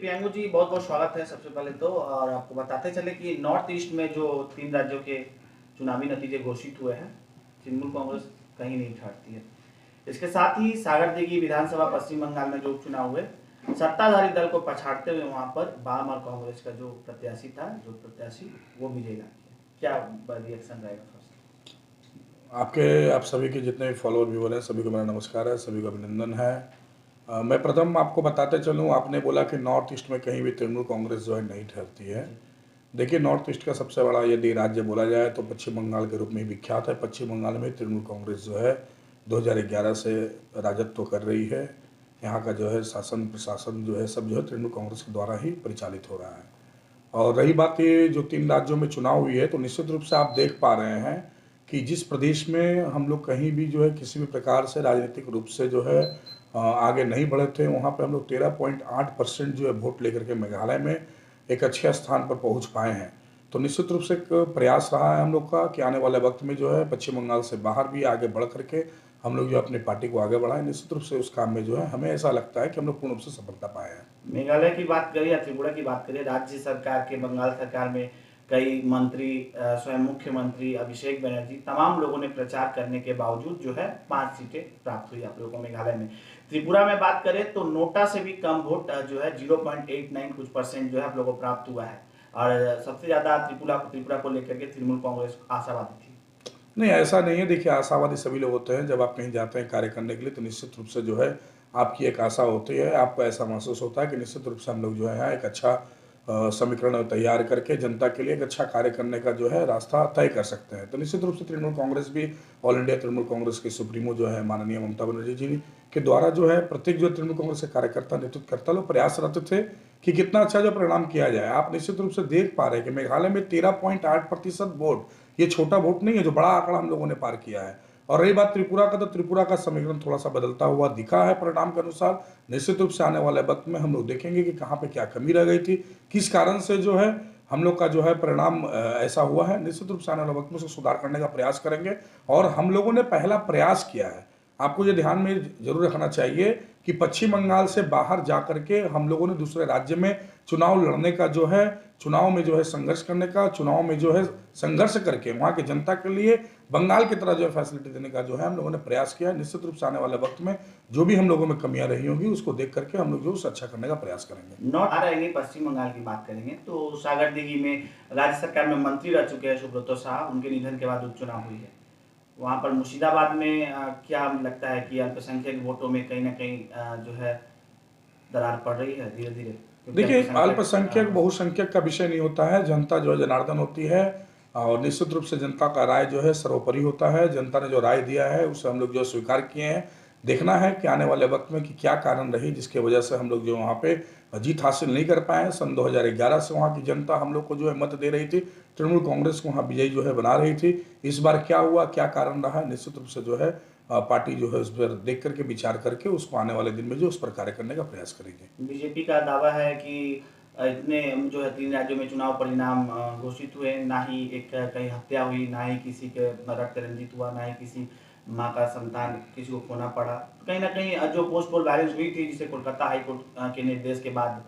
प्रियंगू जी, बहुत बहुत स्वागत है सबसे पहले तो। और आपको बताते चले कि नॉर्थ ईस्ट में जो 3 राज्यों के चुनावी नतीजे घोषित हुए हैं, तृणमूल कांग्रेस कहीं नहीं छाटती है। इसके साथ ही सागरदिघी विधानसभा पश्चिम बंगाल में जो उपचुनाव हुए, सत्ताधारी दल को पछाड़ते हुए वहां पर वाम और कांग्रेस का जो प्रत्याशी वो विजयी लाभ किया। क्या रिएक्शन रहेगा फर्स्ट? आप सभी के जितने भी फॉलोअर व्यूअर हैं सभी को मेरा नमस्कार है, सभी को अभिनंदन है। मैं प्रथम आपको बताते चलूँ, आपने बोला कि नॉर्थ ईस्ट में कहीं भी तृणमूल कांग्रेस जो है नहीं ठहरती है। देखिए, नॉर्थ ईस्ट का सबसे बड़ा यदि राज्य बोला जाए तो पश्चिम बंगाल के रूप में विख्यात है। पश्चिम बंगाल में तृणमूल कांग्रेस जो है 2011 से राजत्व कर रही है। यहाँ का जो है शासन प्रशासन जो है सब जो है तृणमूल कांग्रेस के द्वारा ही परिचालित हो रहा है। और रही बात ये जो 3 राज्यों में चुनाव हुई है, तो निश्चित रूप से आप देख पा रहे हैं कि जिस प्रदेश में हम लोग कहीं भी जो है किसी भी प्रकार से राजनीतिक रूप से जो है आगे नहीं बढ़े थे, वहाँ पे हम लोग 13.8% जो है वोट लेकर के मेघालय में एक अच्छे स्थान पर पहुँच पाए हैं। तो निश्चित रूप से एक प्रयास रहा है हम लोग का कि आने वाले वक्त में जो है पश्चिम बंगाल से बाहर भी आगे बढ़ करके हम लोग जो अपनी पार्टी को आगे बढ़ाएं। निश्चित रूप से उस काम में जो है हमें ऐसा लगता है कि हम लोग पूर्ण रूप से सफलता पाए हैं। मेघालय की बात करें या त्रिपुरा की बात करें, राज्य सरकार के बंगाल सरकार में कई मंत्री, स्वयं मुख्यमंत्री अभिषेक बनर्जी, तमाम लोगों ने प्रचार करने के बावजूद जो है 5 सीटें प्राप्त हुई आप लोगों को मेघालय में। त्रिपुरा में बात करें तो नोटा से भी कम वोट जो है 0.89 कुछ % जो है आप लोगों को प्राप्त हुआ है। और सबसे ज्यादा त्रिपुरा को लेकर के तृणमूल कांग्रेस आशावादी थी। नहीं, ऐसा नहीं है। देखिए, आशावादी सभी लोग होते हैं। जब आप कहीं जाते हैं कार्य करने के लिए तो निश्चित रूप से जो है आपकी एक आशा होती है, आपको ऐसा महसूस होता है कि निश्चित रूप से हम लोग जो है यहाँ एक अच्छा समीकरण तैयार करके जनता के लिए एक अच्छा कार्य करने का जो है रास्ता तय कर सकते हैं। तो निश्चित रूप से तृणमूल कांग्रेस भी, ऑल इंडिया तृणमूल कांग्रेस के सुप्रीमो जो है माननीय ममता बनर्जी जी के द्वारा जो है प्रत्येक जो तृणमूल कांग्रेस के कार्यकर्ता, नेतृत्वकर्ता लोग प्रयासरत थे कि कितना अच्छा जो परिणाम किया जाए। आप निश्चित रूप से देख पा रहे हैं कि मेघालय में 13.8% वोट, ये छोटा वोट नहीं है, जो बड़ा आंकड़ा हम लोगों ने पार किया है। और रही बात त्रिपुरा का, तो त्रिपुरा का समीकरण थोड़ा सा बदलता हुआ दिखा है परिणाम के अनुसार। निश्चित रूप से आने वाले वक्त में हम लोग देखेंगे कि कहाँ पे क्या कमी रह गई थी, किस कारण से जो है हम लोग का जो है परिणाम ऐसा हुआ है। निश्चित रूप से आने वाले वक्त में उसको सुधार करने का प्रयास करेंगे। और हम लोगों ने पहला प्रयास किया है। आपको ये ध्यान में जरूर रखना चाहिए कि पश्चिम बंगाल से बाहर जाकर के हम लोगों ने दूसरे राज्य में चुनाव लड़ने का जो है, चुनाव में जो है संघर्ष करने का, चुनाव में जो है संघर्ष करके वहाँ की जनता के लिए बंगाल की तरह जो है फैसिलिटी देने का जो है हम लोगों ने प्रयास किया है। निश्चित रूप से आने वाले वक्त में जो भी हम लोगों में कमियां रही होंगी उसको देख करके हम लोग जो उससे अच्छा करने का प्रयास करेंगे। नॉट आ रहेंगे पश्चिम बंगाल की बात करेंगे तो सागरदिघी में राज्य सरकार में मंत्री रह चुके हैं सुब्रतो साह, उनके निधन के बाद उपचुनाव हुई है। वहाँ पर मुर्शिदाबाद में क्या लगता है कि अल्पसंख्यक वोटों में कहीं ना कहीं जो है दरार पड़ रही है धीरे धीरे? देखिए, अल्पसंख्यक बहुसंख्यक का विषय नहीं होता है। जनता जो है जनार्दन होती है और निश्चित रूप से जनता का राय जो है सर्वोपरि होता है। जनता ने जो राय दिया है उसे हम लोग जो स्वीकार किए हैं। देखना है कि आने वाले वक्त में कि क्या कारण रही जिसके वजह से हम लोग जो वहाँ पे जीत हासिल नहीं कर पाए। सन 2011 से वहाँ की जनता हम लोग को जो है मत दे रही थी, तृणमूल कांग्रेस को वहाँ विजयी जो है बना रही थी। इस बार क्या हुआ, क्या कारण रहा, निश्चित रूप से जो है पार्टी जो है उस पर देख करके विचार करके उसको आने वाले दिन में जो उस पर कार्य करने का प्रयास करेगी। बीजेपी का दावा है कि इतने जो है 3 राज्यों में चुनाव परिणाम घोषित हुए, ना ही एक कहीं हत्या हुई, ना ही किसी के रक्त रंजित हुआ, ना ही किसी माँ का संतान किसी को खोना पड़ा। कहीं ना कहीं जो पोस्ट पोल वायलेंस हुई थी, जिसे कोलकाता हाईकोर्ट के निर्देश के बाद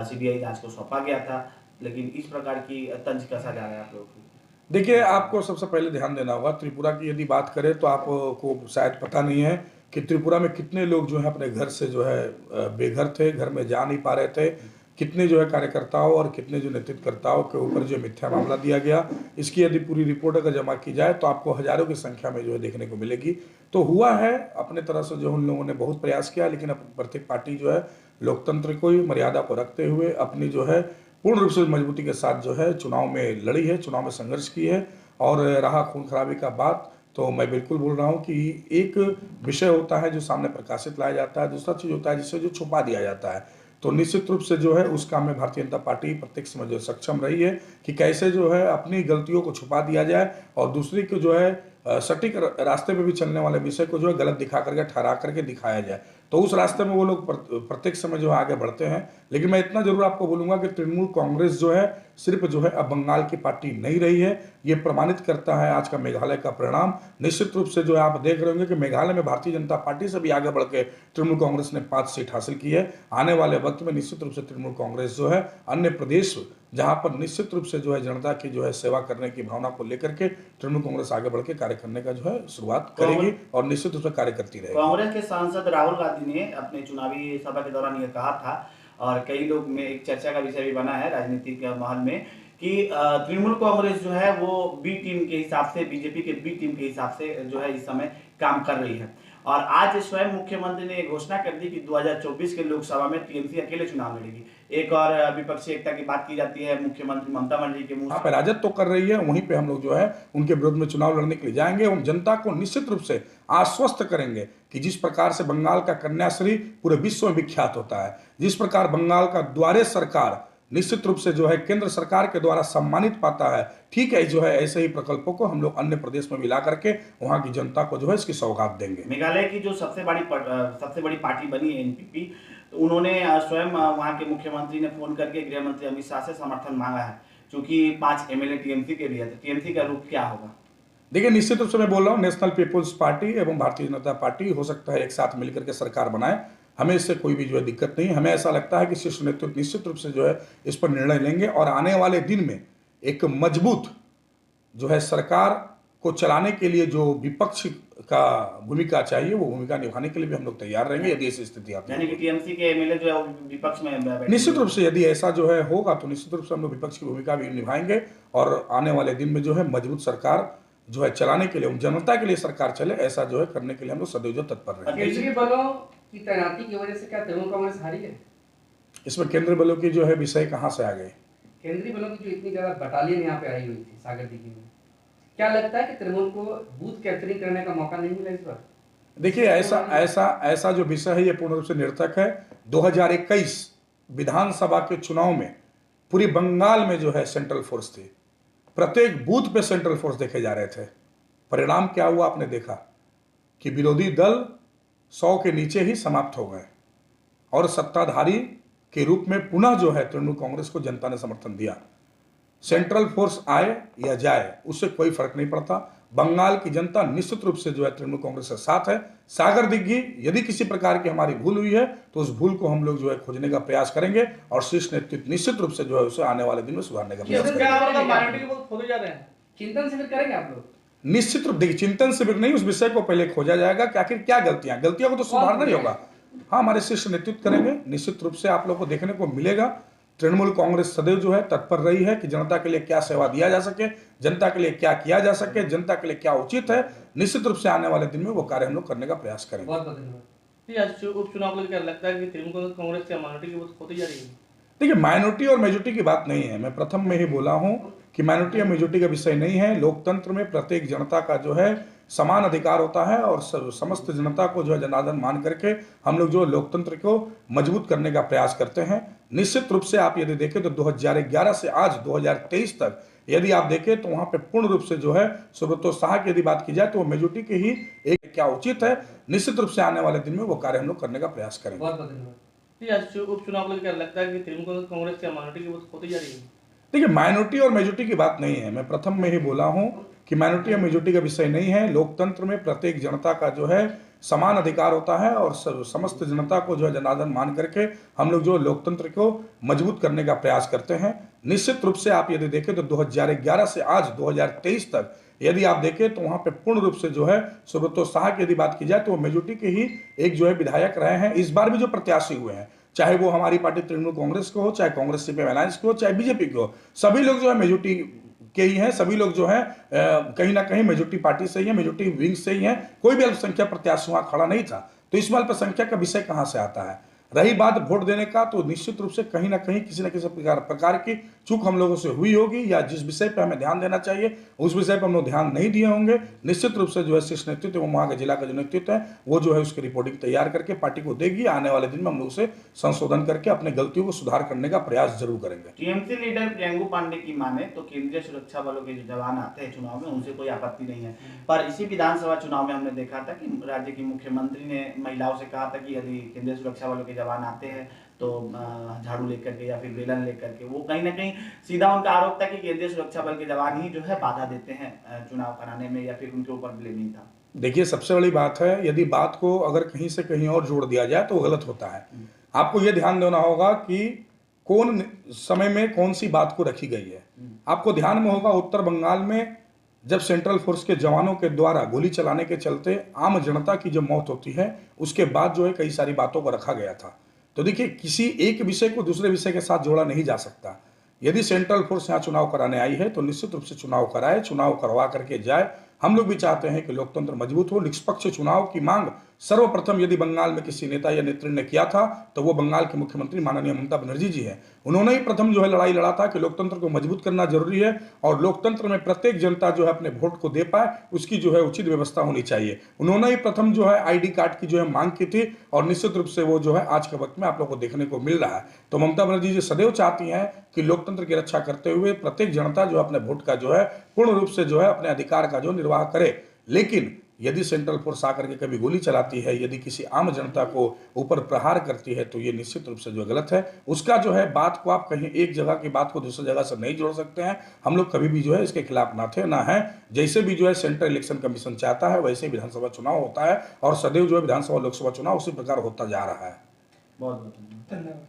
CBI जांच को सौंपा गया था, लेकिन इस प्रकार की तंज कसा जा रहा है आप लोगों की? देखिए, आपको सबसे पहले ध्यान देना होगा, त्रिपुरा की यदि बात करें तो आपको शायद पता नहीं है कि त्रिपुरा में कितने लोग जो है अपने घर से जो है बेघर थे, घर में जा नहीं पा रहे थे। कितने जो है कार्यकर्ताओं और कितने जो नेतृत्वकर्ताओं के ऊपर जो मिथ्या मामला दिया गया, इसकी यदि पूरी रिपोर्ट अगर जमा की जाए तो आपको हजारों की संख्या में जो है देखने को मिलेगी। तो हुआ है, अपने तरह से जो उन लोगों ने बहुत प्रयास किया, लेकिन प्रत्येक पार्टी जो है लोकतंत्र को ही मर्यादा को रखते हुए अपनी जो है पूर्ण रूप से मजबूती के साथ जो है चुनाव में लड़ी है, चुनाव में संघर्ष की है। और रहा खून खराबी का बात, तो मैं बिल्कुल बोल रहा हूँ कि एक विषय होता है जो सामने प्रकाशित लाया जाता है, दूसरा चीज़ होता है जिससे जो छुपा दिया जाता है। तो निश्चित रूप से जो है उस काम में भारतीय जनता पार्टी प्रत्येक समय जो सक्षम रही है कि कैसे जो है अपनी गलतियों को छुपा दिया जाए और दूसरी को जो है सटीक रास्ते पे भी चलने वाले विषय को जो है गलत दिखा करके ठहरा करके दिखाया जाए। तो उस रास्ते में वो लोग प्रत्येक समय जो है आगे बढ़ते हैं। लेकिन मैं इतना जरूर आपको बोलूंगा कि तृणमूल कांग्रेस जो है सिर्फ जो है अब बंगाल की पार्टी नहीं रही है। ये प्रमाणित करता है आज का मेघालय का परिणाम। निश्चित रूप से जो है आप देख रहे होंगे कि मेघालय में भारतीय जनता पार्टी से भी आगे बढ़ के तृणमूल कांग्रेस ने 5 सीट हासिल की है। आने वाले वक्त में निश्चित रूप से तृणमूल कांग्रेस जो है अन्य प्रदेश जहां पर निश्चित रूप से जो है जनता की जो है सेवा करने की भावना को लेकर के तृणमूल कांग्रेस आगे बढ़ के कार्य करने का जो है शुरुआत करेगी और निश्चित रूप से कार्य करती रहेगी। कांग्रेस के सांसद राहुल गांधी ने अपने चुनावी सभा के दौरान यह कहा था और कई लोग में एक चर्चा का विषय भी बना है राजनीतिक महल में कि तृणमूल कांग्रेस जो है वो बी टीम के हिसाब से, बीजेपी के बी टीम के हिसाब से जो है इस समय काम कर रही है। और आज स्वयं मुख्यमंत्री ने घोषणा कर दी कि 2024 के लोकसभा में टीएमसी अकेले चुनाव लड़ेगी। एक और विपक्षी एकता की बात की जाती है मुख्यमंत्री ममता बनर्जी के मुंह पे राजद तो कर रही है, वहीं पे हम लोग जो है उनके विरोध में चुनाव लड़ने के लिए जाएंगे और जनता को निश्चित रूप से आश्वस्त करेंगे कि जिस प्रकार से बंगाल का कन्याश्री पूरे विश्व में विख्यात होता है, जिस प्रकार बंगाल का द्वारे सरकार निश्चित रूप से जो है केंद्र सरकार के द्वारा सम्मानित पाता है, ठीक है जो है ऐसे ही प्रकल्पों को हम लोग अन्य प्रदेश में मिला करके वहां की जनता को जो है इसकी सौगात देंगे। मेघालय की जो सबसे बड़ी पार्टी बनी है एनपीपी, तो उन्होंने स्वयं वहां के मुख्यमंत्री ने फोन करके गृह मंत्री अमित शाह से समर्थन मांगा है, क्योंकि 5 एमएलए टीएमसी के भी है। तो टीएमसी का रूप क्या होगा? देखिए निश्चित रूप से मैं बोल रहा हूँ नेशनल पीपुल्स पार्टी एवं भारतीय जनता पार्टी हो सकता है एक साथ मिलकर के सरकार बनाए, हमें इससे कोई भी जो है दिक्कत नहीं। हमें ऐसा लगता है कि शीर्ष नेतृत्व निश्चित रूप से जो है इस पर निर्णय लेंगे और आने वाले दिन में एक मजबूत जो है सरकार को चलाने के लिए जो विपक्ष का भूमिका चाहिए वो भूमिका निभाने के लिए भी हम लोग तैयार रहेंगे यदि ऐसी स्थिति आती है। यानी कि टीएमसी के एमएलए जो है विपक्ष में निश्चित रूप से यदि ऐसा जो है होगा तो निश्चित रूप से हम लोग विपक्ष की भूमिका भी निभाएंगे और आने वाले दिन में जो है मजबूत सरकार जो है चलाने के लिए, जनता के लिए सरकार चले, ऐसा जो है करने के लिए हम लोग सदैव जो तत्पर रहेंगे। केंद्रीय बलों की तैनाती की वजह से क्या तृणमूल कांग्रेस हारी है? इसमें केंद्रीय बलों की जो है विषय कहाँ से आ गए? केंद्रीय बलों की जो इतनी ज्यादा बटालियन यहाँ पे आई हुई थी सागर दिघी में, क्या लगता है कि तृणमूल को बूथ कैप्चरिंग करने का मौका नहीं मिला इस बार? देखिए ऐसा जो विषय है ये पूर्ण रूप से निरर्थक है। 2021 विधानसभा के चुनाव में पूरी बंगाल में जो है सेंट्रल फोर्स थी, प्रत्येक बूथ पे सेंट्रल फोर्स देखे जा रहे थे। परिणाम क्या हुआ आपने देखा कि विरोधी दल 100 के नीचे ही समाप्त हो गए और सत्ताधारी के रूप में पुनः जो है तृणमूल कांग्रेस को जनता ने समर्थन दिया। सेंट्रल फोर्स आए या जाए उससे कोई फर्क नहीं पड़ता। बंगाल की जनता निश्चित रूप से जो है तृणमूल कांग्रेस के साथ है। सागर दिघी यदि किसी प्रकार की हमारी भूल हुई है तो उस भूल को हम लोग जो है खोजने का प्रयास करेंगे और शीर्ष नेतृत्व निश्चित रूप से जो है उसे आने वाले दिन में सुधारने का प्रयास करेंगे। चिंतन शिविर करेंगे आप लोग? निश्चित रूप देखिए चिंतन शिविर नहीं, उस विषय को पहले खोजा जाएगा कि आखिर क्या गलतियों को तो सुधारना ही होगा। हाँ, हमारे शीर्ष नेतृत्व करेंगे, निश्चित रूप से आप लोग को देखने को मिलेगा। तृणमूल कांग्रेस सदैव जो है तत्पर रही है कि जनता के लिए क्या सेवा दिया जा सके, जनता के लिए क्या किया जा सके, जनता के लिए क्या उचित है। निश्चित रूप से आने वाले दिन में वो कार्य हम लोग करने का प्रयास करेंगे। बहुत धन्यवाद। उपचुनाव को क्या लगता है कि तृणमूल कांग्रेस की माइनॉरिटी की वोट होती जा रही है? देखिए माइनॉरिटी और मेजॉरिटी की बात नहीं है, मैं प्रथम में ही बोला हूं कि माइनॉरिटी और मेजॉरिटी का विषय नहीं है। लोकतंत्र में प्रत्येक जनता का जो है समान अधिकार होता है और समस्त जनता को जो है जनार्दन मान करके हम लोग जो लोकतंत्र को मजबूत करने का प्रयास करते हैं। निश्चित रूप से आप यदि देखें तो 2011 से आज 2023 तक यदि आप देखें तो वहां पे पूर्ण रूप से जो है सुब्रतो साह की यदि बात की जाए तो वो मेजॉरिटी के ही एक क्या उचित है। निश्चित रूप से आने वाले दिन में वो कार्य हम लोग करने का प्रयास करेंगे। बहुत धन्यवाद। उपचुनाव को क्या लगता है कि तृणमूल कांग्रेस की माइनॉरिटी की वोट होती जा रही है? देखिए माइनॉरिटी और मेजॉरिटी की बात नहीं है, मैं प्रथम में ही बोला हूं कि माइनॉरिटी और मेजॉरिटी का विषय नहीं है। लोकतंत्र में प्रत्येक जनता का जो है समान अधिकार होता है और समस्त जनता को जो है जनार्दन मान करके हम लोग जो लोकतंत्र को मजबूत करने का प्रयास करते हैं। निश्चित रूप से आप यदि देखें तो 2011 से आज 2023 तक यदि आप देखें तो वहां पे पूर्ण रूप से जो है सुब्रतो साह की यदि बात की जाए तो वो मेजॉरिटी के ही एक जो है विधायक रहे हैं। इस बार भी जो प्रत्याशी हुए हैं, चाहे वो हमारी पार्टी तृणमूल कांग्रेस को हो, चाहे कांग्रेस सीपीएम अलायंस को हो, चाहे बीजेपी को हो, सभी लोग जो है मेजॉरिटी के ही हैं। सभी लोग जो है कहीं ना कहीं मेजॉरिटी पार्टी से ही है, मेजॉरिटी विंग से ही है। कोई भी अल्पसंख्यक प्रत्याशी वहां खड़ा नहीं था, तो इसमें अल्पसंख्यक का विषय कहां से आता है? रही बात वोट देने का, तो निश्चित रूप से कहीं ना कहीं किसी न किसी प्रकार की चूक हम लोगों से हुई होगी, या जिस विषय पर हमें ध्यान देना चाहिए उस विषय पर हम लोग ध्यान नहीं दिए होंगे। निश्चित रूप से जो है शीर्ष नेतृत्व एवं वहाँ का जिला का जो नेतृत्व है वो जो है उसकी रिपोर्टिंग तैयार करके पार्टी को देगी। आने वाले दिन में हम लोग उसे संशोधन करके अपने गलतियों को सुधार करने का प्रयास जरूर करेंगे। टीएमसी लीडर प्रियंकू पांडे की माने तो केंद्रीय सुरक्षा बलों के जो जवान आते हैं चुनाव में, उनसे कोई आपत्ति नहीं है, पर इसी विधानसभा चुनाव में हमने देखा था कि राज्य की मुख्यमंत्री ने महिलाओं से कहा था कि यदि केंद्रीय सुरक्षा बलों के जवान आते हैं तो झाड़ू लेकर के या फिर बेलन लेकर के, वो कहीं ना कहीं सीधा उनका आरोप था कि केंद्रीय सुरक्षा बल के जवान ही जो है बाधा देते हैं चुनाव कराने में, या फिर उनके ऊपर ब्लेमिंग था। देखिए, सबसे बड़ी बात है, यदि बात को अगर कहीं से कहीं और जोड़ दिया जाए तो वो गलत होता है। आपको यह ध्यान देना होगा कि कौन समय में कौन सी बात को रखी गई है। आपको ध्यान में होगा उत्तर बंगाल में जब सेंट्रल फोर्स के जवानों के द्वारा गोली चलाने के चलते आम जनता की जब मौत होती है, उसके बाद जो है कई सारी बातों को रखा गया था। तो देखिए, किसी एक विषय को दूसरे विषय के साथ जोड़ा नहीं जा सकता। यदि सेंट्रल फोर्स यहाँ चुनाव कराने आई है तो निश्चित रूप से चुनाव कराए, चुनाव करवा करके जाए। हम लोग भी चाहते हैं कि लोकतंत्र मजबूत हो। निष्पक्ष चुनाव की मांग सर्वप्रथम यदि बंगाल में किसी नेता या नेत्री ने किया था तो वो बंगाल के मुख्यमंत्री माननीय ममता बनर्जी जी हैं। उन्होंने ही प्रथम जो है लड़ाई लड़ा था कि लोकतंत्र को मजबूत करना जरूरी है और लोकतंत्र में प्रत्येक जनता जो है अपने वोट को दे पाए, उसकी जो है उचित व्यवस्था होनी चाहिए। उन्होंने ही प्रथम जो है ID कार्ड की जो है मांग की थी और निश्चित रूप से वो जो है आज के वक्त में आप लोग को देखने को मिल रहा है। तो ममता बनर्जी जी सदैव चाहती हैं कि लोकतंत्र की रक्षा करते हुए प्रत्येक जनता जो अपने वोट का जो है पूर्ण रूप से जो है अपने अधिकार का जो निर्वाह करे। लेकिन यदि सेंट्रल फोर्स आकर के कभी गोली चलाती है, यदि किसी आम जनता को ऊपर प्रहार करती है, तो ये निश्चित रूप से जो गलत है। उसका जो है बात को आप कहीं एक जगह की बात को दूसरी जगह से नहीं जोड़ सकते हैं। हम लोग कभी भी जो है इसके खिलाफ ना थे ना है। जैसे भी जो है सेंट्रल इलेक्शन कमीशन चाहता है वैसे विधानसभा चुनाव होता है और सदैव जो है विधानसभा लोकसभा चुनाव उसी प्रकार होता जा रहा है। बहुत बहुत धन्यवाद।